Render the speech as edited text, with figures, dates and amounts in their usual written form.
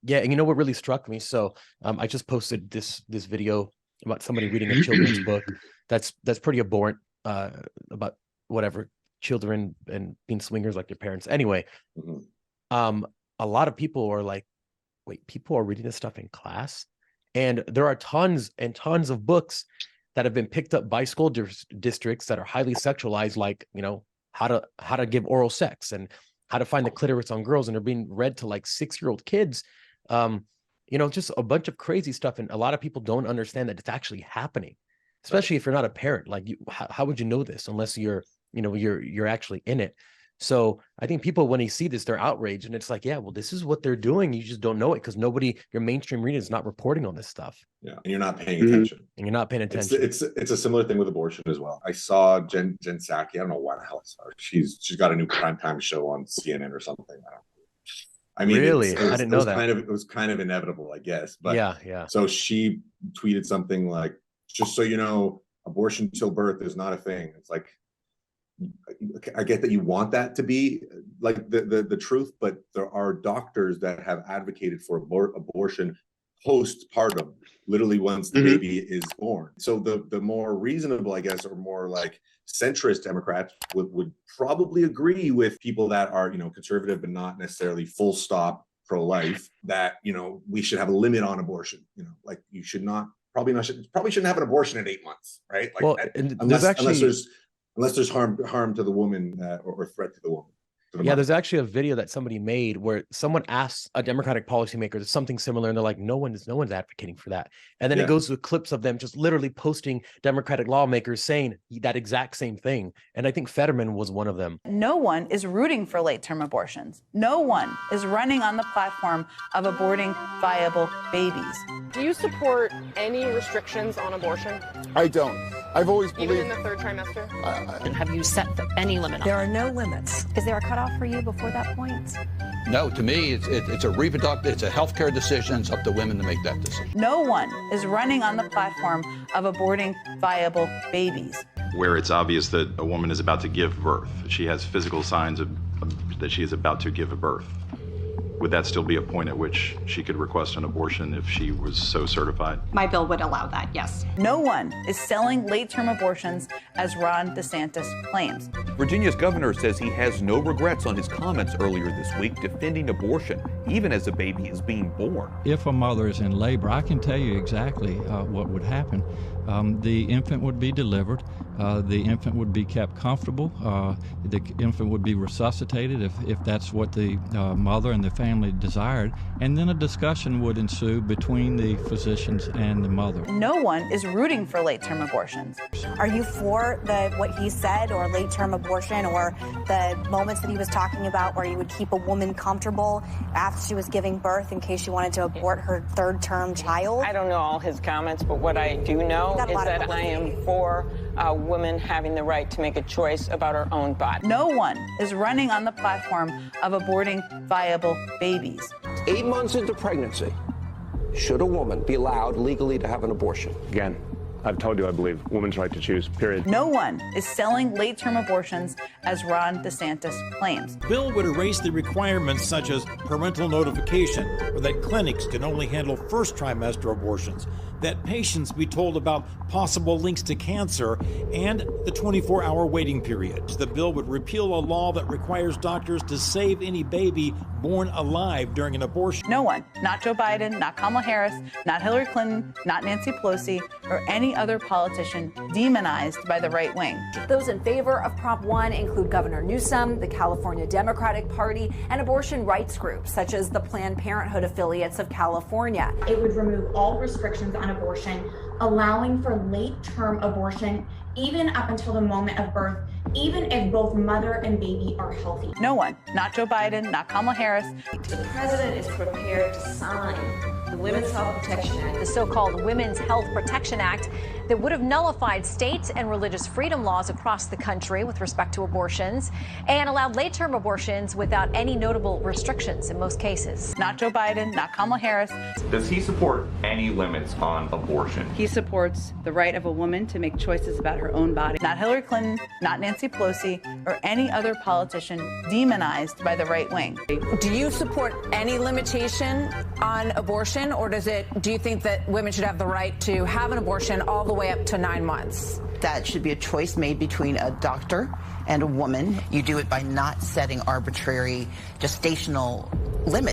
Yeah, and you know what really struck me? So I just posted this video about somebody reading a children's book that's pretty abhorrent, about whatever, children and being swingers like their parents. Anyway, a lot of people are like, wait, people are reading this stuff in class? And there are tons and tons of books that have been picked up by school districts that are highly sexualized, like, you know, how to give oral sex and how to find the clitoris on girls, and they're being read to like 6-year-old kids. You know, just a bunch of crazy stuff. And a lot of people don't understand that it's actually happening, especially if you're not a parent. Like, how would you know this unless you're actually in it? So I think people, when they see this, they're outraged, and it's like, yeah, well, this is what they're doing. You just don't know it because your mainstream media is not reporting on this stuff. Yeah, and you're not paying attention. And you're not paying attention. It's a similar thing with abortion as well. I saw Jen Psaki. I don't know why the hell I saw her. She's got a new primetime show on CNN or something. I mean, really, I didn't know that. It was kind of inevitable, I guess. But yeah. So she tweeted something like, "Just so you know, abortion till birth is not a thing." It's like, I get that you want that to be like the truth, but there are doctors that have advocated for abortion postpartum, literally once the baby is born. So the more reasonable, I guess, or more like centrist Democrats would probably agree with people that are, you know, conservative but not necessarily full stop pro-life, that, you know, we should have a limit on abortion. You know, like you probably shouldn't have an abortion at 8 months, right? Like, well, unless there's harm to the woman, or threat to the woman. Yeah, there's actually a video that somebody made where someone asks a Democratic policymaker something similar, and they're like, no one's advocating for that. And then it goes with clips of them just literally posting Democratic lawmakers saying that exact same thing. And I think Fetterman was one of them. No one is rooting for late-term abortions. No one is running on the platform of aborting viable babies. Do you support any restrictions on abortion? I don't. I've always believed... Even in the third trimester? Have you set any limit on it? There are no limits. Is there a cutoff for you before that point? No, to me, it's a healthcare decision. It's up to women to make that decision. No one is running on the platform of aborting viable babies. Where it's obvious that a woman is about to give birth, she has physical signs that she is about to give a birth. Would that still be a point at which she could request an abortion if she was so certified? My bill would allow that, yes. No one is selling late-term abortions as Ron DeSantis claims. Virginia's governor says he has no regrets on his comments earlier this week defending abortion, even as a baby is being born. If a mother is in labor, I can tell you exactly what would happen. The infant would be delivered. The infant would be kept comfortable. The infant would be resuscitated if that's what the mother and the family desired. And then a discussion would ensue between the physicians and the mother. No one is rooting for late-term abortions. Are you for what he said, or late-term abortion, or the moments that he was talking about where you would keep a woman comfortable after she was giving birth in case she wanted to abort her third-term child? I don't know all his comments, but what I do know is that I am for women having the right to make a choice about her own body. No one is running on the platform of aborting viable babies. 8 months into pregnancy, should a woman be allowed legally to have an abortion? Again, I've told you I believe women's right to choose, period. No one is selling late-term abortions as Ron DeSantis claims. Bill would erase the requirements such as parental notification, or that clinics can only handle first trimester abortions, that patients be told about possible links to cancer, and the 24-hour waiting period. The bill would repeal a law that requires doctors to save any baby born alive during an abortion. No one, not Joe Biden, not Kamala Harris, not Hillary Clinton, not Nancy Pelosi, or any other politician demonized by the right wing. Those in favor of Prop 1 include Governor Newsom, the California Democratic Party, and abortion rights groups such as the Planned Parenthood affiliates of California. It would remove all restrictions on abortion, allowing for late-term abortion even up until the moment of birth, even if both mother and baby are healthy. No one, not Joe Biden, not Kamala Harris. The president is prepared to sign the Women's Health Protection Act, the so-called Women's Health Protection Act that would have nullified state and religious freedom laws across the country with respect to abortions and allowed late-term abortions without any notable restrictions in most cases. Not Joe Biden, not Kamala Harris. Does he support any limits on abortion? He supports the right of a woman to make choices about her own body. Not Hillary Clinton, not Nancy Pelosi, or any other politician demonized by the right wing. Do you support any limitation on abortion, or do you think that women should have the right to have an abortion all the way up to 9 months? That should be a choice made between a doctor and a woman. You do it by not setting arbitrary gestational limits.